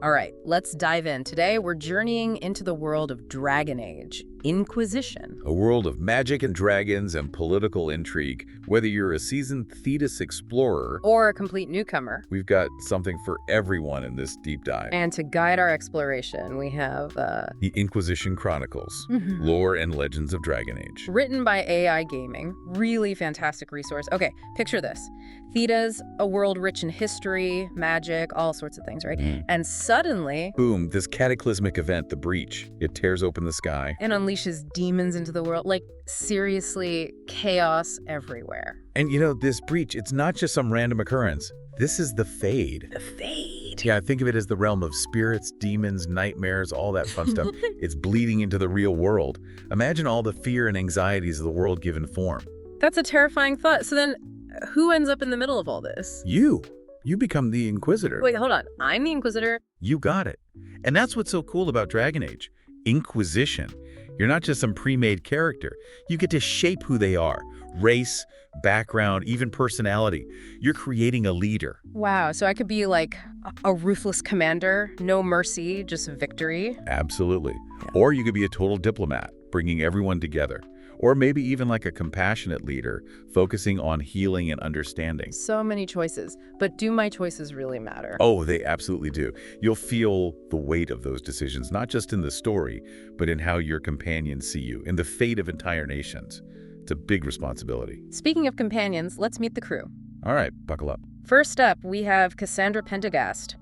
All right, let's dive in. Today, we're journeying into the world of Dragon Age, Inquisition. A world of magic and dragons and political intrigue. Whether you're a seasoned Thedas explorer Or a complete newcomer. we've got something for everyone in this deep dive. And to guide our exploration, we have The Inquisition Chronicles, Lore and Legends of Dragon Age. written by AI Gaming. Really fantastic resource. Okay, picture this. Thedas, a world rich in history, magic, all sorts of things, right? And suddenly, Boom, this cataclysmic event, the Breach. It tears open the sky. and unleashes demons into the world. Like, seriously, chaos everywhere. And you know, this Breach, it's not just some random occurrence. This is the Fade. The Fade. Yeah, think of it as the realm of spirits, demons, nightmares, all that fun stuff. It's bleeding into the real world. Imagine all the fear and anxieties of the world given form. That's a terrifying thought. So then, who ends up in the middle of all this? You become the Inquisitor. Wait, hold on. I'm the Inquisitor? You got it. And that's what's so cool about Dragon Age. Inquisition. You're not just some pre-made character. You get to shape who they are. Race, background, even personality. You're creating a leader. Wow, so I could be like a ruthless commander, no mercy, just victory. Absolutely. Or you could be a total diplomat, bringing everyone together. Or maybe even like a compassionate leader, focusing on healing and understanding. So many choices, but do my choices really matter? Oh, they absolutely do. You'll feel the weight of those decisions, not just in the story, but in how your companions see you, in the fate of entire nations. It's a big responsibility. Speaking of companions, let's meet the crew. All right, buckle up. First up, we have Cassandra Pendergast.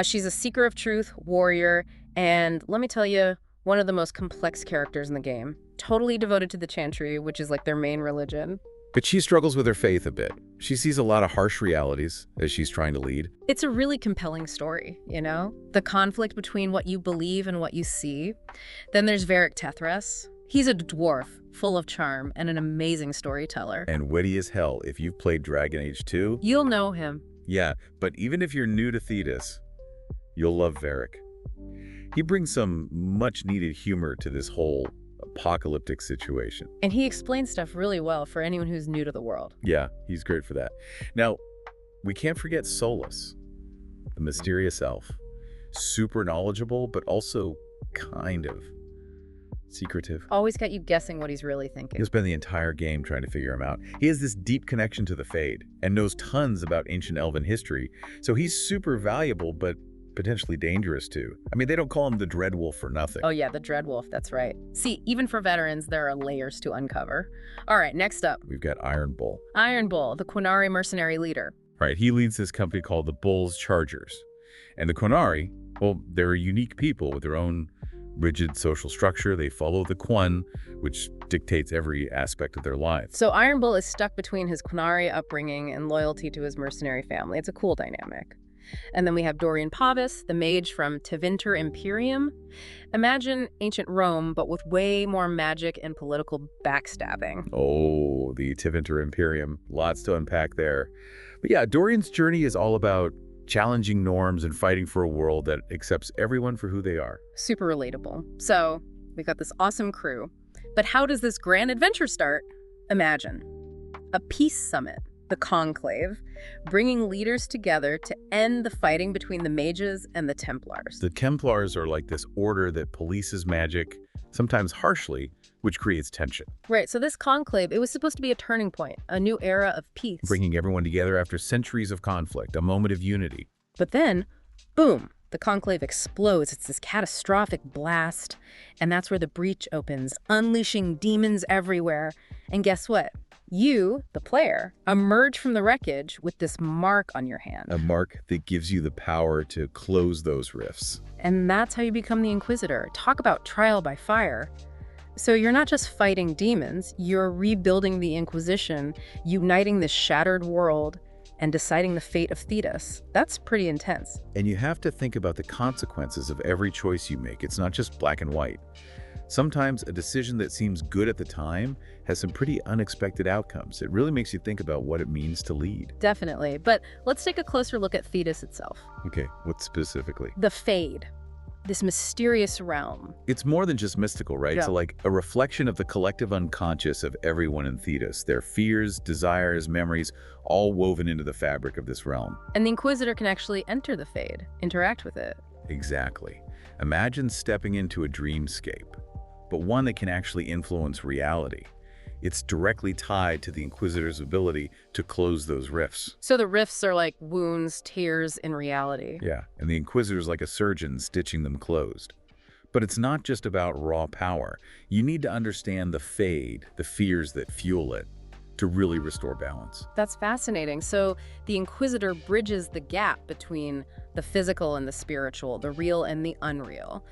She's a seeker of truth, warrior, and let me tell you, one of the most complex characters in the game. Totally devoted to the Chantry, which is like their main religion. But she struggles with her faith a bit. She sees a lot of harsh realities as she's trying to lead. It's a really compelling story, you know? The conflict between what you believe and what you see. Then there's Varric Tethras. He's a dwarf, full of charm, and an amazing storyteller. And witty as hell, if you've played Dragon Age 2. You'll know him. Yeah, but even if you're new to Thedas, you'll love Varric. He brings some much-needed humor to this whole apocalyptic situation. And he explains stuff really well for anyone who's new to the world. Yeah, he's great for that. Now, we can't forget Solus, the mysterious elf. Super knowledgeable, but also kind of secretive. Always got you guessing what he's really thinking. He'll spend the entire game trying to figure him out. He has this deep connection to the Fade and knows tons about ancient elven history, so he's super valuable, but potentially dangerous too. I mean, they don't call him the Dreadwolf for nothing. Oh yeah, the Dreadwolf, that's right. See, even for veterans, there are layers to uncover. All right, next up, We've got Iron Bull. Iron Bull, the Quinari mercenary leader. Right, he leads this company called the Bulls Chargers. And the Quinari, well, they're unique people with their own rigid social structure. They follow the Qun, which dictates every aspect of their lives. So Iron Bull is stuck between his Quinari upbringing and loyalty to his mercenary family. It's a cool dynamic. And then we have Dorian Pavis, the mage from Tevinter Imperium. Imagine ancient Rome, but with way more magic and political backstabbing. Oh, the Tevinter Imperium. Lots to unpack there. But yeah, Dorian's journey is all about challenging norms and fighting for a world that accepts everyone for who they are. Super relatable. So we've got this awesome crew. But how does this grand adventure start? Imagine a peace summit, the Conclave, bringing leaders together to end the fighting between the mages and the Templars. The Templars are like this order that polices magic, sometimes harshly, which creates tension. Right, so this conclave, it was supposed to be a turning point, a new era of peace. Bringing everyone together after centuries of conflict, a moment of unity. But then, boom, the conclave explodes. It's this catastrophic blast, and that's where the breach opens, unleashing demons everywhere. And guess what? You, the player, emerge from the wreckage with this mark on your hand. A mark that gives you the power to close those rifts. And that's how you become the Inquisitor. Talk about trial by fire. So you're not just fighting demons, you're rebuilding the Inquisition, uniting this shattered world, and deciding the fate of Thedas. That's pretty intense. And you have to think about the consequences of every choice you make. It's not just black and white. Sometimes a decision that seems good at the time has some pretty unexpected outcomes. It really makes you think about what it means to lead. Definitely. But let's take a closer look at Thedas itself. Okay, what specifically? The Fade. this mysterious realm. It's more than just mystical, right? Yeah. So like a reflection of the collective unconscious of everyone in Thedas, their fears, desires, memories, all woven into the fabric of this realm. And the Inquisitor can actually enter the Fade, interact with it. Exactly. Imagine stepping into a dreamscape, but one that can actually influence reality. It's directly tied to the Inquisitor's ability to close those rifts. So the rifts are like wounds, tears in reality. Yeah, and the Inquisitor's like a surgeon stitching them closed. But it's not just about raw power. You need to understand the Fade, the fears that fuel it, to really restore balance. That's fascinating. So the Inquisitor bridges the gap between the physical and the spiritual, the real and the unreal.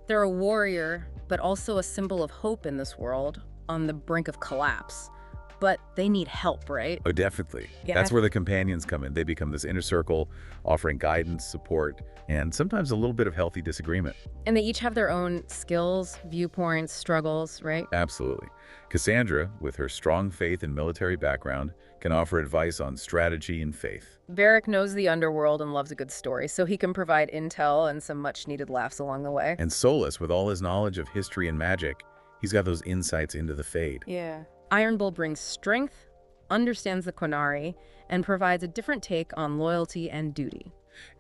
They're a warrior, but also a symbol of hope in this world, on the brink of collapse. But they need help, right? Oh, definitely. Yeah. That's where the companions come in. They become this inner circle, offering guidance, support, and sometimes a little bit of healthy disagreement. And they each have their own skills, viewpoints, struggles, right? Absolutely. Cassandra, with her strong faith and military background, can offer advice on strategy and faith. Varric knows the underworld and loves a good story, so he can provide intel and some much-needed laughs along the way. And Solus, with all his knowledge of history and magic, he's got those insights into the Fade. Yeah. Iron Bull brings strength, understands the Qunari, and provides a different take on loyalty and duty.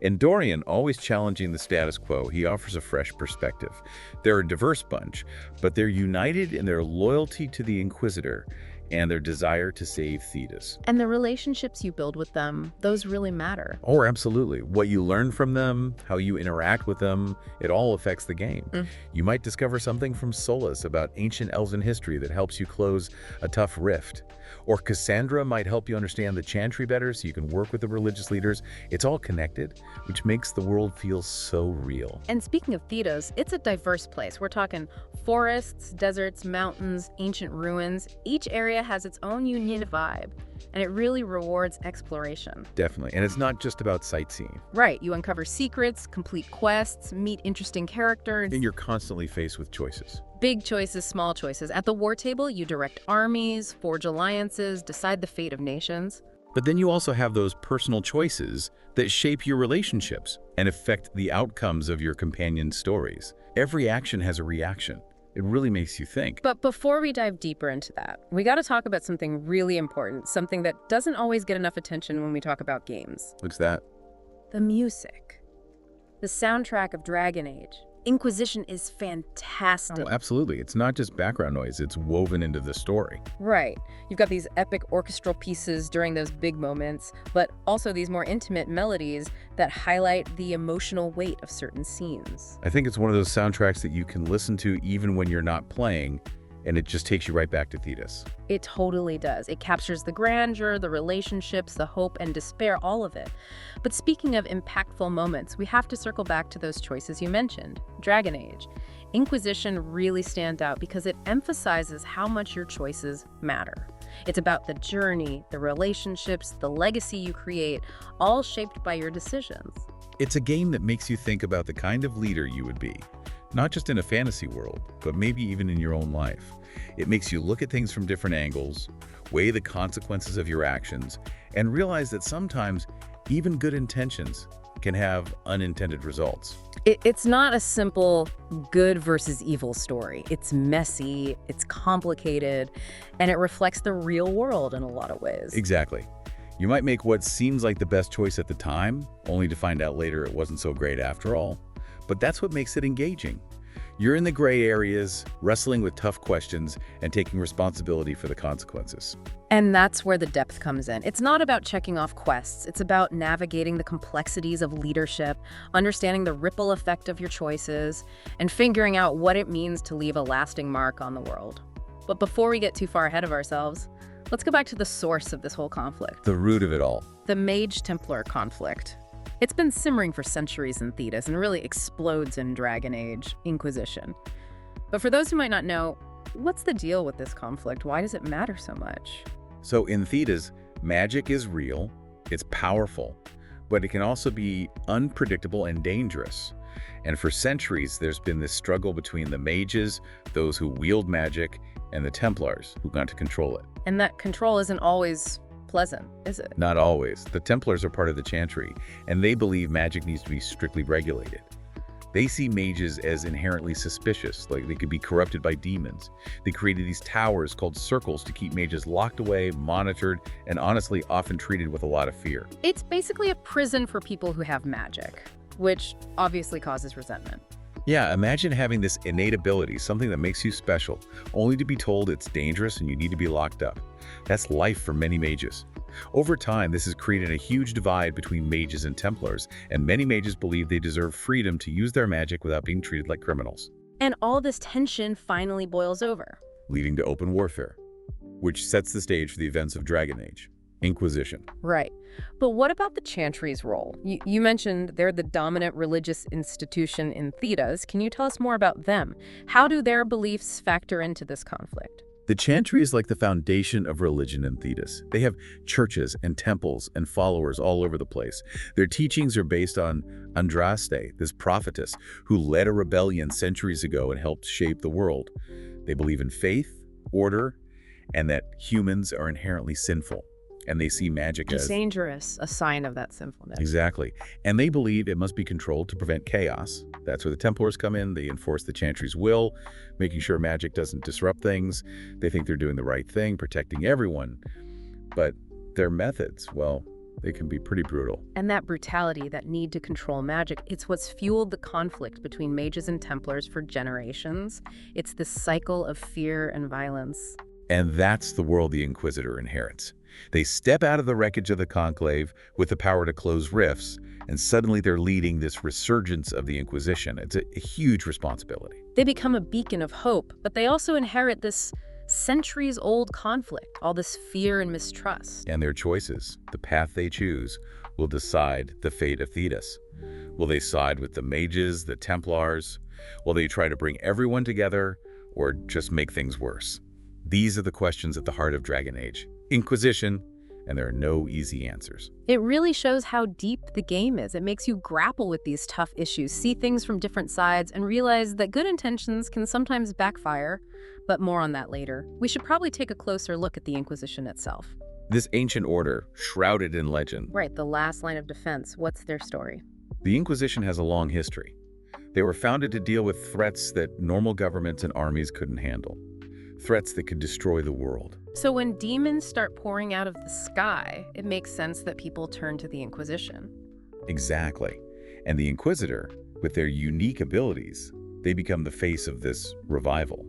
And Dorian, always challenging the status quo, he offers a fresh perspective. They're a diverse bunch, but they're united in their loyalty to the Inquisitor and their desire to save Thedas. And the relationships you build with them, those really matter. Oh, absolutely. What you learn from them, how you interact with them, it all affects the game. You might discover something from Solus about ancient elven history that helps you close a tough rift. Or Cassandra might help you understand the Chantry better so you can work with the religious leaders. It's all connected, which makes the world feel so real. And speaking of Thedas, it's a diverse place. We're talking forests, deserts, mountains, ancient ruins. Each area has its own unique vibe, and it really rewards exploration. Definitely. And it's not just about sightseeing. Right, you uncover secrets, complete quests, meet interesting characters. And you're constantly faced with choices. Big choices, small choices. At the war table, you direct armies, forge alliances, decide the fate of nations. But then you also have those personal choices that shape your relationships and affect the outcomes of your companions' stories. Every action has a reaction. It really makes you think. But before we dive deeper into that, we got to talk about something really important, something that doesn't always get enough attention when we talk about games. What's that? The music. The soundtrack of Dragon Age. Inquisition is fantastic. Oh, absolutely. It's not just background noise, it's woven into the story. Right. You've got these epic orchestral pieces during those big moments, but also these more intimate melodies that highlight the emotional weight of certain scenes. I think it's one of those soundtracks that you can listen to even when you're not playing, and it just takes you right back to Thedas. It totally does. It captures the grandeur, the relationships, the hope and despair, all of it. But speaking of impactful moments, we have to circle back to those choices you mentioned. Dragon Age. Inquisition really stands out because it emphasizes how much your choices matter. It's about the journey, the relationships, the legacy you create, all shaped by your decisions. It's a game that makes you think about the kind of leader you would be. Not just in a fantasy world, but maybe even in your own life. It makes you look at things from different angles, weigh the consequences of your actions, and realize that sometimes even good intentions can have unintended results. It's not a simple good versus evil story. It's messy, it's complicated, and it reflects the real world in a lot of ways. Exactly. You might make what seems like the best choice at the time, only to find out later it wasn't so great after all. But that's what makes it engaging. You're in the gray areas, wrestling with tough questions, and taking responsibility for the consequences. And that's where the depth comes in. It's not about checking off quests. It's about navigating the complexities of leadership, understanding the ripple effect of your choices, and figuring out what it means to leave a lasting mark on the world. But before we get too far ahead of ourselves, let's go back to the source of this whole conflict. The root of it all. The Mage-Templar conflict. It's been simmering for centuries in Thedas and really explodes in Dragon Age Inquisition. But for those who might not know, what's the deal with this conflict? Why does it matter so much? So in Thedas, magic is real, it's powerful, but it can also be unpredictable and dangerous. And for centuries, there's been this struggle between the mages, those who wield magic, and the Templars, who got to control it. And that control isn't always pleasant, is it? Not always. The Templars are part of the Chantry, and they believe magic needs to be strictly regulated. They see mages as inherently suspicious, like they could be corrupted by demons. They created these towers called circles to keep mages locked away, monitored, and honestly often treated with a lot of fear. It's basically a prison for people who have magic, which obviously causes resentment. Yeah, imagine having this innate ability, something that makes you special, only to be told it's dangerous and you need to be locked up. That's life for many mages. Over time, this has created a huge divide between mages and Templars, and many mages believe they deserve freedom to use their magic without being treated like criminals. And all this tension finally boils over. Leading to open warfare, which sets the stage for the events of Dragon Age. Inquisition. Right. But what about the Chantry's role? You mentioned they're the dominant religious institution in Thedas. Can you tell us more about them? How do their beliefs factor into this conflict? The Chantry is like the foundation of religion in Thedas. They have churches and temples and followers all over the place. Their teachings are based on Andraste, this prophetess who led a rebellion centuries ago and helped shape the world. They believe in faith, order, and that humans are inherently sinful. And they see magic as dangerous, a sign of that sinfulness. Exactly. And they believe it must be controlled to prevent chaos. That's where the Templars come in. They enforce the Chantry's will, making sure magic doesn't disrupt things. They think they're doing the right thing, protecting everyone. But their methods, well, they can be pretty brutal. And that brutality, that need to control magic, it's what's fueled the conflict between mages and Templars for generations. It's this cycle of fear and violence. And that's the world the Inquisitor inherits. They step out of the wreckage of the Conclave with the power to close rifts, and suddenly they're leading this resurgence of the Inquisition. It's a huge responsibility. They become a beacon of hope, but they also inherit this centuries-old conflict, all this fear and mistrust. And their choices, the path they choose, will decide the fate of Thedas. Will they side with the mages, the Templars? Will they try to bring everyone together, or just make things worse? These are the questions at the heart of Dragon Age. Inquisition, and there are no easy answers. It really shows how deep the game is. It makes you grapple with these tough issues, see things from different sides, and realize that good intentions can sometimes backfire, but more on that later. We should probably take a closer look at the Inquisition itself. This ancient order, shrouded in legend. Right, the last line of defense. What's their story? The Inquisition has a long history. They were founded to deal with threats that normal governments and armies couldn't handle. Threats that could destroy the world. So when demons start pouring out of the sky, it makes sense that people turn to the Inquisition. Exactly. And the Inquisitor, with their unique abilities, they become the face of this revival.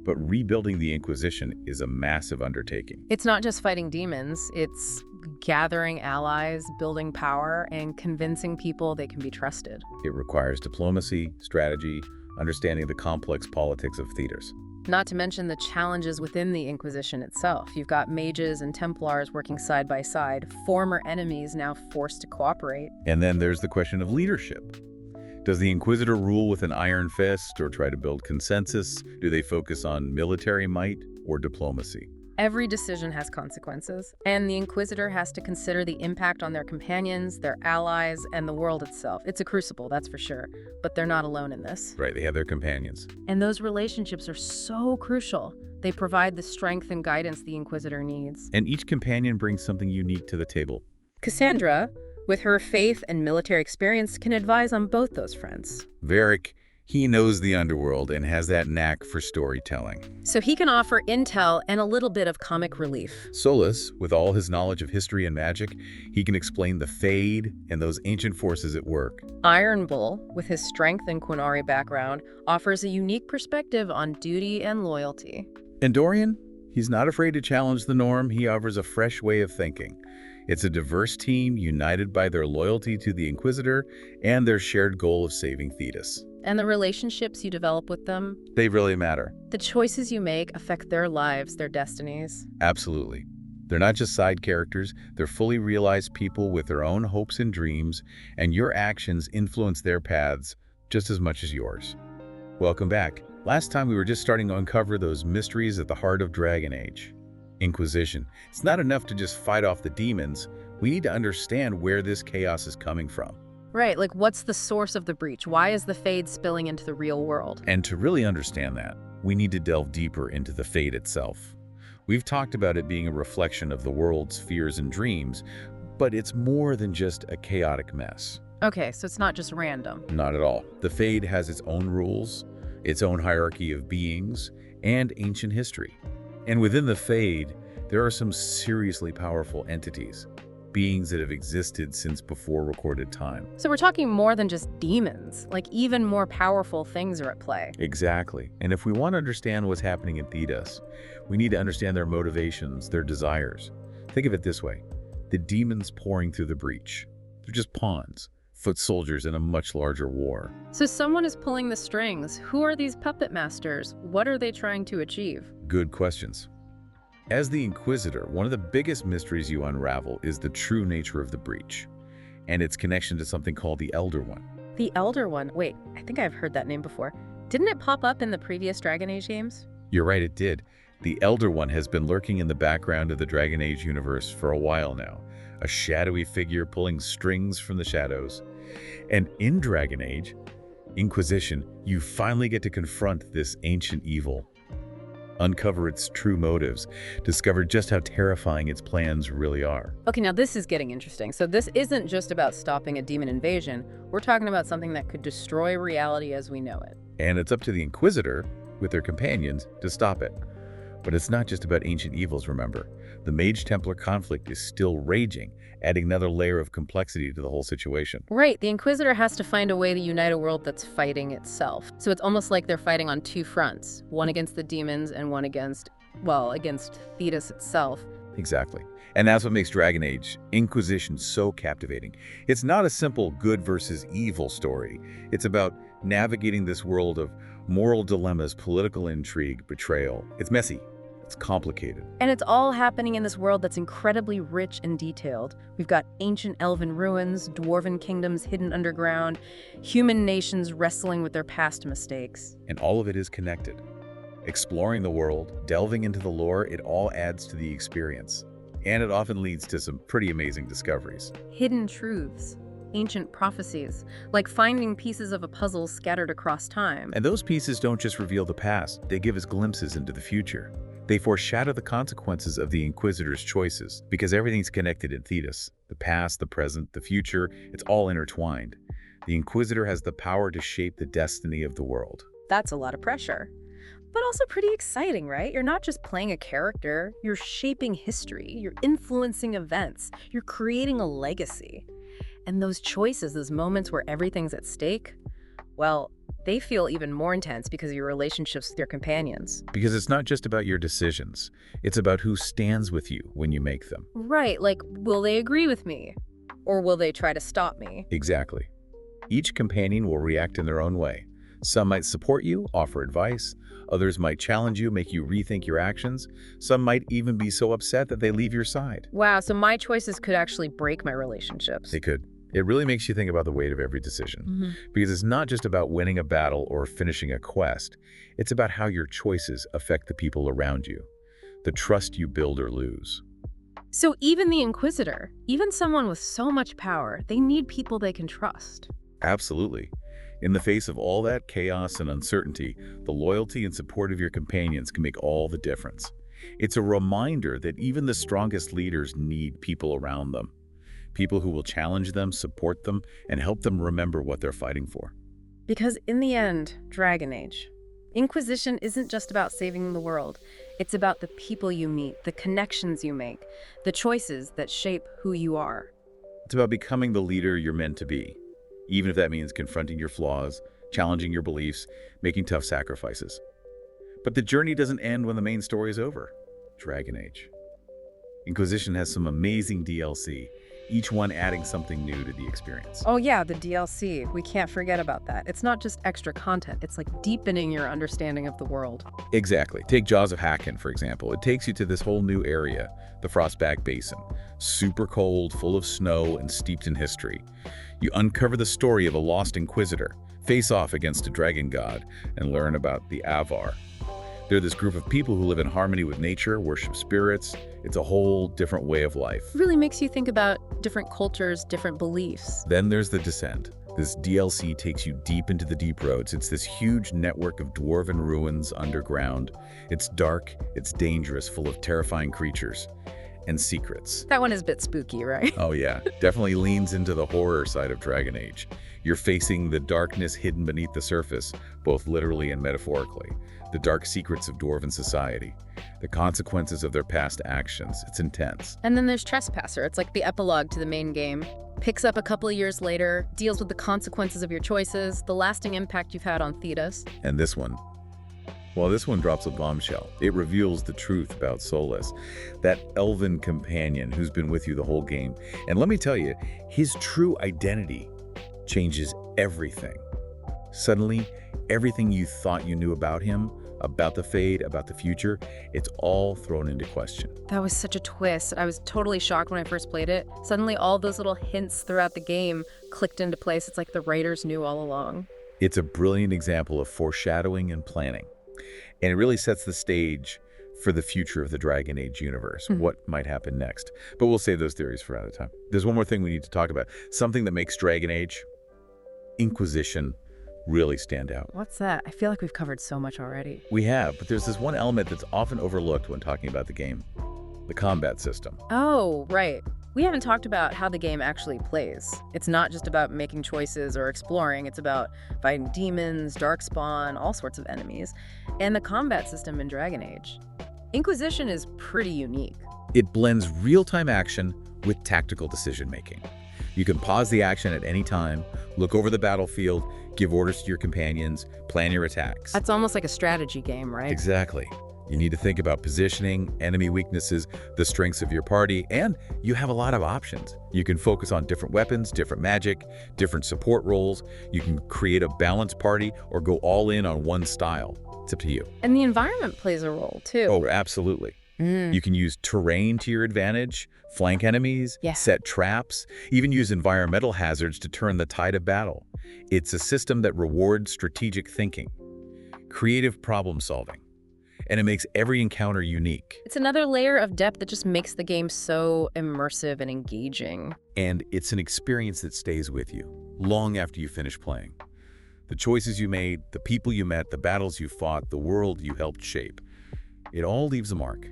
But rebuilding the Inquisition is a massive undertaking. It's not just fighting demons, it's gathering allies, building power, and convincing people they can be trusted. It requires diplomacy, strategy, understanding the complex politics of Thedas. Not to mention the challenges within the Inquisition itself. You've got mages and Templars working side by side, former enemies now forced to cooperate. And then there's the question of leadership. Does the Inquisitor rule with an iron fist or try to build consensus? Do they focus on military might or diplomacy? Every decision has consequences, and the Inquisitor has to consider the impact on their companions, their allies, and the world itself. It's a crucible, that's for sure, but they're not alone in this. Right, they have their companions. And those relationships are so crucial. They provide the strength and guidance the Inquisitor needs. And each companion brings something unique to the table. Cassandra, with her faith and military experience, can advise on both those fronts. Varric, he knows the underworld and has that knack for storytelling. So he can offer intel and a little bit of comic relief. Solus, with all his knowledge of history and magic, he can explain the Fade and those ancient forces at work. Iron Bull, with his strength and Quinari background, offers a unique perspective on duty and loyalty. And Dorian, he's not afraid to challenge the norm. He offers a fresh way of thinking. It's a diverse team united by their loyalty to the Inquisitor and their shared goal of saving Thedas. And the relationships you develop with them, They really matter. the choices you make affect their lives, their destinies. Absolutely. They're not just side characters, they're fully realized people with their own hopes and dreams, and your actions influence their paths just as much as yours. Welcome back. Last time we were just starting to uncover those mysteries at the heart of Dragon Age. Inquisition. It's not enough to just fight off the demons. We need to understand where this chaos is coming from. Right, like what's the source of the breach? Why is the Fade spilling into the real world? And to really understand that, we need to delve deeper into the Fade itself. We've talked about it being a reflection of the world's fears and dreams, but it's more than just a chaotic mess. Okay, so it's not just random. Not at all. The Fade has its own rules, its own hierarchy of beings, and ancient history. And within the Fade, there are some seriously powerful entities, beings that have existed since before recorded time. So we're talking more than just demons, like even more powerful things are at play. Exactly. And if we want to understand what's happening in Thedas, we need to understand their motivations, their desires. Think of it this way. The demons pouring through the breach. They're just pawns, foot soldiers in a much larger war. So someone is pulling the strings. Who are these puppet masters? What are they trying to achieve? Good questions. As the Inquisitor, one of the biggest mysteries you unravel is the true nature of the breach and its connection to something called the Elder One. The Elder One. Wait, I think I've heard that name before. Didn't it pop up in the previous Dragon Age games? You're right, it did. The Elder One has been lurking in the background of the Dragon Age universe for a while now, a shadowy figure pulling strings from the shadows. And in Dragon Age, Inquisition, you finally get to confront this ancient evil, uncover its true motives, discover just how terrifying its plans really are. Okay, now this is getting interesting. So this isn't just about stopping a demon invasion. We're talking about something that could destroy reality as we know it. And it's up to the Inquisitor, with their companions, to stop it. But it's not just about ancient evils, remember. The Mage-Templar conflict is still raging, adding another layer of complexity to the whole situation. Right, the Inquisitor has to find a way to unite a world that's fighting itself. So it's almost like they're fighting on two fronts, one against the demons and one against Thedas itself. Exactly. And that's what makes Dragon Age Inquisition so captivating. It's not a simple good versus evil story. It's about navigating this world of moral dilemmas, political intrigue, betrayal. It's messy. It's complicated. And it's all happening in this world that's incredibly rich and detailed. We've got ancient elven ruins, dwarven kingdoms hidden underground, human nations wrestling with their past mistakes. And all of it is connected. Exploring the world, delving into the lore, it all adds to the experience. And it often leads to some pretty amazing discoveries. Hidden truths, ancient prophecies, like finding pieces of a puzzle scattered across time. And those pieces don't just reveal the past, they give us glimpses into the future. They foreshadow the consequences of the Inquisitor's choices, because everything's connected in Thedas. The past, the present, the future, it's all intertwined. The Inquisitor has the power to shape the destiny of the world. That's a lot of pressure. But also pretty exciting, right? You're not just playing a character, you're shaping history, you're influencing events, you're creating a legacy. And those choices, those moments where everything's at stake, well, they feel even more intense because of your relationships with your companions. Because it's not just about your decisions, it's about who stands with you when you make them. Right, like, will they agree with me? Or will they try to stop me? Exactly. Each companion will react in their own way. Some might support you, offer advice. Others might challenge you, make you rethink your actions. Some might even be so upset that they leave your side. Wow, so my choices could actually break my relationships. They could. It really makes you think about the weight of every decision. Because it's not just about winning a battle or finishing a quest. It's about how your choices affect the people around you, the trust you build or lose. So even the Inquisitor, even someone with so much power, they need people they can trust. Absolutely. In the face of all that chaos and uncertainty, the loyalty and support of your companions can make all the difference. It's a reminder that even the strongest leaders need people around them. People who will challenge them, support them, and help them remember what they're fighting for. Because in the end, Dragon Age, Inquisition isn't just about saving the world. It's about the people you meet, the connections you make, the choices that shape who you are. It's about becoming the leader you're meant to be, even if that means confronting your flaws, challenging your beliefs, making tough sacrifices. But the journey doesn't end when the main story is over. Dragon Age. Inquisition has some amazing DLC, each one adding something new to the experience. Oh yeah, the DLC. We can't forget about that. It's not just extra content. It's like deepening your understanding of the world. Exactly. Take Jaws of Hakkon, for example. It takes you to this whole new area, the Frostback Basin. Super cold, full of snow, and steeped in history. You uncover the story of a lost Inquisitor, face off against a dragon god, and learn about the Avar. They're this group of people who live in harmony with nature, worship spirits. It's a whole different way of life. It really makes you think about different cultures, different beliefs. Then there's the Descent. This DLC takes you deep into the deep roads. It's this huge network of dwarven ruins underground. It's dark, it's dangerous, full of terrifying creatures. and secrets. That one is a bit spooky, right? Oh yeah, definitely leans into the horror side of Dragon Age. You're facing the darkness hidden beneath the surface, both literally and metaphorically. The dark secrets of Dwarven society. The consequences of their past actions. It's intense. And then there's Trespasser. It's like the epilogue to the main game. Picks up a couple of years later, deals with the consequences of your choices, the lasting impact you've had on Thedas. And this one? Well, this one drops a bombshell. It reveals the truth about Solus, that elven companion who's been with you the whole game. And let me tell you, his true identity changes everything. Suddenly, everything you thought you knew about him, about the Fade, about the future, it's all thrown into question. That was such a twist. I was totally shocked when I first played it. Suddenly, all those little hints throughout the game clicked into place. It's like the writers knew all along. It's a brilliant example of foreshadowing and planning. And it really sets the stage for the future of the Dragon Age universe, what might happen next. But we'll save those theories for another time. There's one more thing we need to talk about. Something that makes Dragon Age, Inquisition, really stand out. What's that? I feel like we've covered so much already. We have, but there's this one element that's often overlooked when talking about the game, the combat system. Oh, right. We haven't talked about how the game actually plays. It's not just about making choices or exploring. It's about fighting demons, darkspawn, all sorts of enemies, and the combat system in Dragon Age. Inquisition is pretty unique. It blends real-time action with tactical decision-making. You can pause the action at any time, look over the battlefield, give orders to your companions, plan your attacks. That's almost like a strategy game, right? Exactly. You need to think about positioning, enemy weaknesses, the strengths of your party, and you have a lot of options. You can focus on different weapons, different magic, different support roles. You can create a balanced party or go all in on one style. It's up to you. And the environment plays a role, too. Oh, absolutely. You can use terrain to your advantage, flank enemies, set traps, even use environmental hazards to turn the tide of battle. It's a system that rewards strategic thinking, creative problem solving, and it makes every encounter unique. It's another layer of depth that just makes the game so immersive and engaging. And it's an experience that stays with you long after you finish playing. The choices you made, the people you met, the battles you fought, the world you helped shape, it all leaves a mark.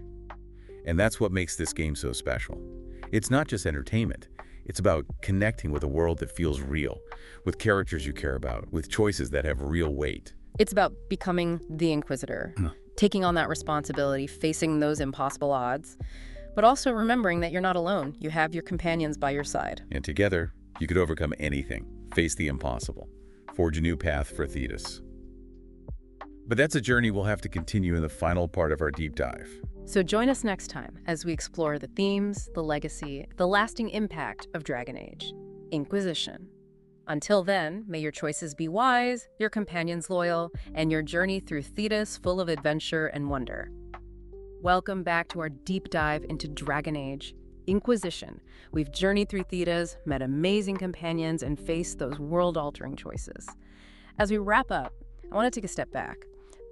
And that's what makes this game so special. It's not just entertainment. It's about connecting with a world that feels real, with characters you care about, with choices that have real weight. It's about becoming the Inquisitor, taking on that responsibility, facing those impossible odds, but also remembering that you're not alone. You have your companions by your side. And together, you could overcome anything, face the impossible, forge a new path for Thedas. But that's a journey we'll have to continue in the final part of our deep dive. So join us next time as we explore the themes, the legacy, the lasting impact of Dragon Age, Inquisition. Until then, may your choices be wise, your companions loyal, and your journey through Thedas full of adventure and wonder. Welcome back to our deep dive into Dragon Age, Inquisition. We've journeyed through Thedas, met amazing companions, and faced those world-altering choices. As we wrap up, I want to take a step back.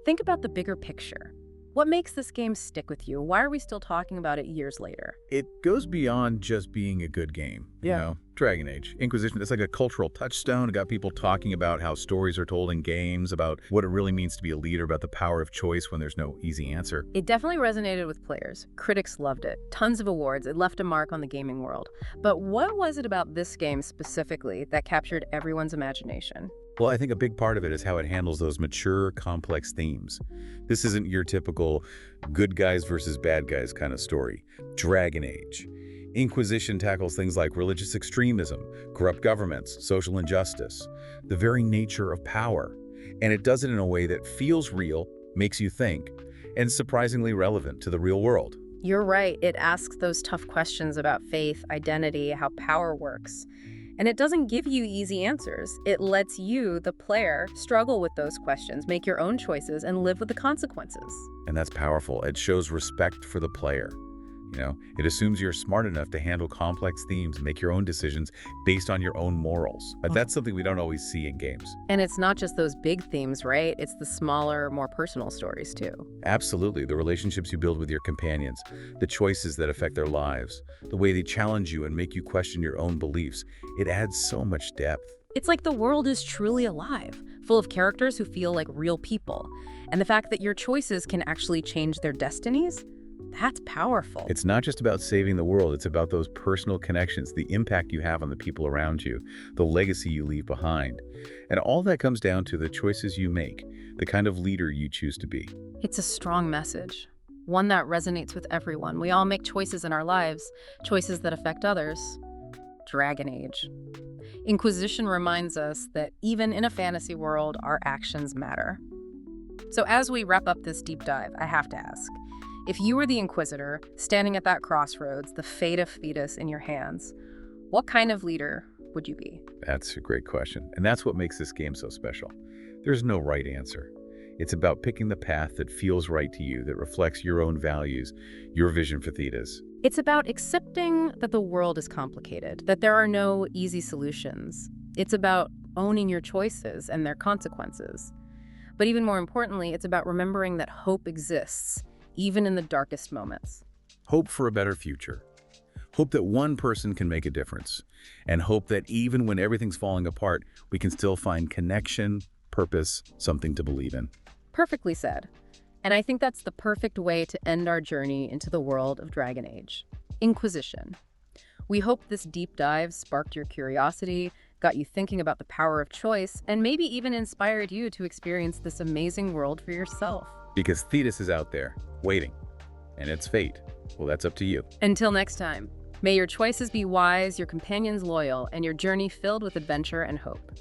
Think about the bigger picture. What makes this game stick with you? Why are we still talking about it years later? It goes beyond just being a good game. You know, Dragon Age, Inquisition, it's like a cultural touchstone. It got people talking about how stories are told in games, about what it really means to be a leader, about the power of choice when there's no easy answer. It definitely resonated with players. Critics loved it. Tons of awards. It left a mark on the gaming world. But what was it about this game specifically that captured everyone's imagination? Well, I think a big part of it is how it handles those mature, complex themes. This isn't your typical good guys versus bad guys kind of story. Dragon Age. Inquisition tackles things like religious extremism, corrupt governments, social injustice, the very nature of power. And it does it in a way that feels real, makes you think, and surprisingly relevant to the real world. You're right. It asks those tough questions about faith, identity, how power works. And it doesn't give you easy answers. It lets you, the player, struggle with those questions, make your own choices, and live with the consequences. And that's powerful. It shows respect for the player. You know, it assumes you're smart enough to handle complex themes, make your own decisions based on your own morals. But that's something we don't always see in games. And it's not just those big themes, right? It's the smaller, more personal stories, too. Absolutely. The relationships you build with your companions, the choices that affect their lives, the way they challenge you and make you question your own beliefs. It adds so much depth. It's like the world is truly alive, full of characters who feel like real people. And the fact that your choices can actually change their destinies, That's powerful. It's not just about saving the world, it's about those personal connections, the impact you have on the people around you, the legacy you leave behind. And all that comes down to the choices you make, the kind of leader you choose to be. It's a strong message, one that resonates with everyone. We all make choices in our lives, choices that affect others. Dragon Age. Inquisition reminds us that even in a fantasy world, our actions matter. So as we wrap up this deep dive, I have to ask, if you were the Inquisitor, standing at that crossroads, the fate of Thedas in your hands, what kind of leader would you be? That's a great question. And that's what makes this game so special. There's no right answer. It's about picking the path that feels right to you, that reflects your own values, your vision for Thedas. It's about accepting that the world is complicated, that there are no easy solutions. It's about owning your choices and their consequences. But even more importantly, it's about remembering that hope exists, even in the darkest moments. Hope for a better future. Hope that one person can make a difference. And hope that even when everything's falling apart, we can still find connection, purpose, something to believe in. Perfectly said. And I think that's the perfect way to end our journey into the world of Dragon Age. Inquisition. We hope this deep dive sparked your curiosity, got you thinking about the power of choice, and maybe even inspired you to experience this amazing world for yourself. Because Thedas is out there, waiting. And its fate, well, that's up to you. Until next time, may your choices be wise, your companions loyal, and your journey filled with adventure and hope.